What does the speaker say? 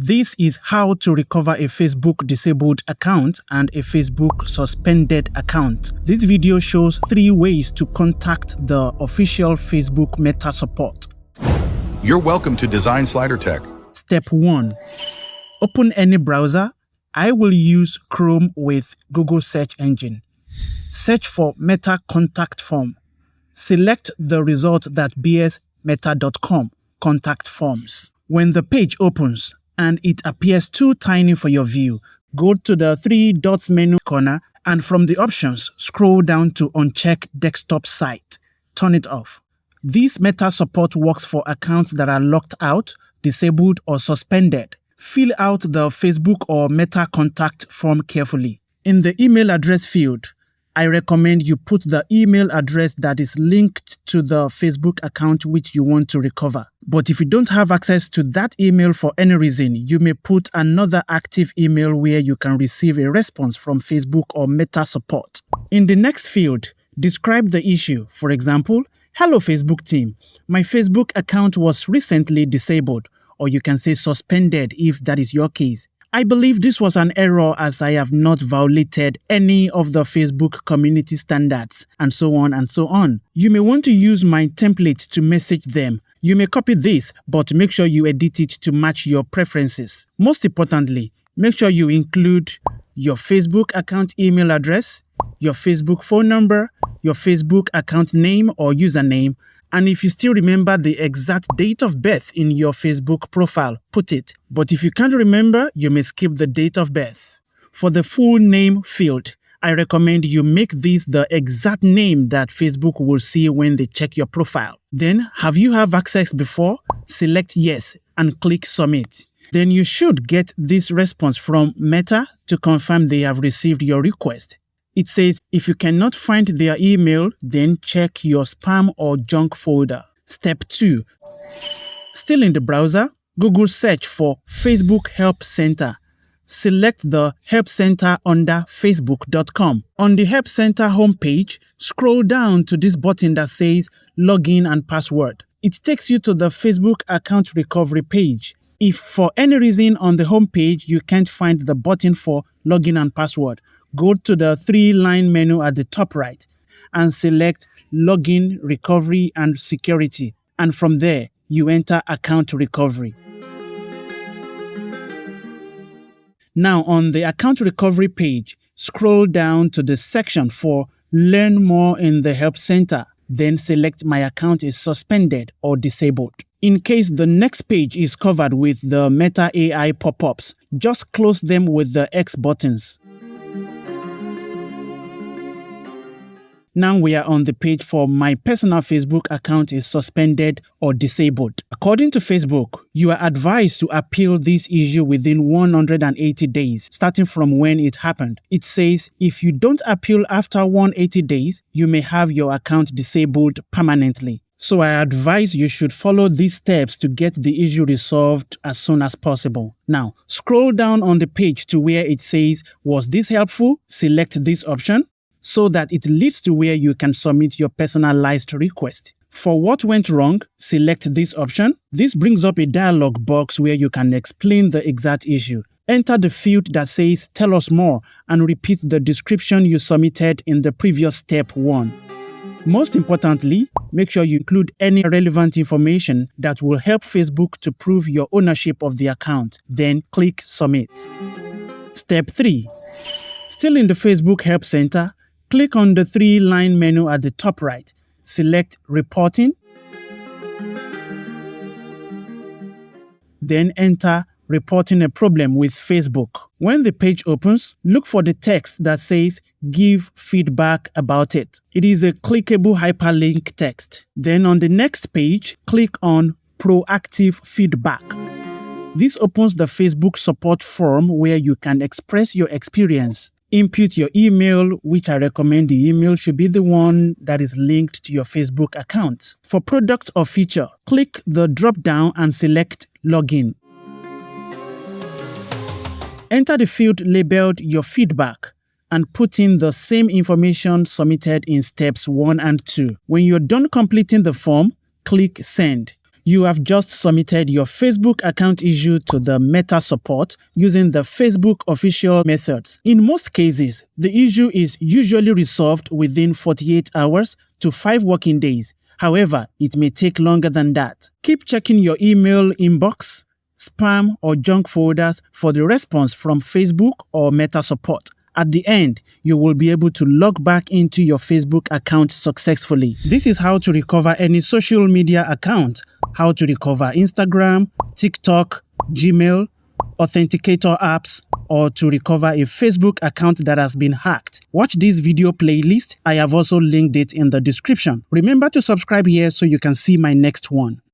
This is how to recover a Facebook disabled account and a Facebook suspended account. This video shows 3 ways to contact the official Facebook Meta support. You're welcome to Design Slider Tech. Step 1. Open any browser. I will use Chrome with Google search engine. Search for Meta contact form. Select the result that bears meta.com contact forms. When the page opens and it appears too tiny for your view, go to the 3 dots menu corner and from the options, scroll down to uncheck desktop site. Turn it off. This Meta support works for accounts that are locked out, disabled, or suspended. Fill out the Facebook or Meta contact form carefully. In the email address field, I recommend you put the email address that is linked to the Facebook account which you want to recover. But if you don't have access to that email for any reason, you may put another active email where you can receive a response from Facebook or Meta support. In the next field, describe the issue. For example, "Hello Facebook team, my Facebook account was recently disabled," or you can say suspended if that is your case. "I believe this was an error as I have not violated any of the Facebook community standards," and so on and so on. You may want to use my template to message them. You may copy this, but make sure you edit it to match your preferences. Most importantly, make sure you include your Facebook account email address, your Facebook phone number, your Facebook account name or username, and if you still remember the exact date of birth in your Facebook profile, put it. But if you can't remember, you may skip the date of birth. For the full name field, I recommend you make this the exact name that Facebook will see when they check your profile. Then, have you had access before? Select yes and click submit. Then you should get this response from Meta to confirm they have received your request. It says if you cannot find their email, then check your spam or junk folder. Step 2. Still in the browser, Google search for Facebook Help Center. Select the Help Center under facebook.com. On the Help Center homepage, scroll down to this button that says Login and Password. It takes you to the Facebook account recovery page. If for any reason on the homepage you can't find the button for Login and Password, go to the 3-line menu at the top right and select Login, Recovery, and Security. And from there, you enter Account Recovery. Now, on the Account Recovery page, scroll down to the section for Learn More in the Help Center. Then select My account is suspended or disabled. In case the next page is covered with the Meta AI pop-ups, just close them with the X buttons. Now we are on the page for My personal Facebook account is suspended or disabled. According to Facebook, you are advised to appeal this issue within 180 days, starting from when it happened. It says if you don't appeal after 180 days, you may have your account disabled permanently. So I advise you should follow these steps to get the issue resolved as soon as possible. Now, scroll down on the page to where it says, "Was this helpful?" Select this option so that it leads to where you can submit your personalized request. For what went wrong, select this option. This brings up a dialog box where you can explain the exact issue. Enter the field that says "Tell us more" and repeat the description you submitted in the previous step 1. Most importantly, make sure you include any relevant information that will help Facebook to prove your ownership of the account. Then click Submit. Step 3. Still in the Facebook Help Center, click on the 3-line menu at the top right. Select Reporting. Then enter Reporting a problem with Facebook. When the page opens, look for the text that says "Give feedback about it." It is a clickable hyperlink text. Then on the next page, click on Proactive Feedback. This opens the Facebook support form where you can express your experience. Input your email, which I recommend the email should be the one that is linked to your Facebook account. For product or feature, click the drop-down and select Login. Enter the field labeled Your Feedback and put in the same information submitted in steps 1 and 2. When you're done completing the form, click Send. You have just submitted your Facebook account issue to the Meta support using the Facebook official methods. In most cases, the issue is usually resolved within 48 hours to 5 working days. However, it may take longer than that. Keep checking your email inbox, spam, or junk folders for the response from Facebook or Meta support. At the end, you will be able to log back into your Facebook account successfully. This is how to recover any social media account, how to recover Instagram, TikTok, Gmail, authenticator apps, or to recover a Facebook account that has been hacked. Watch this video playlist. I have also linked it in the description. Remember to subscribe here so you can see my next one.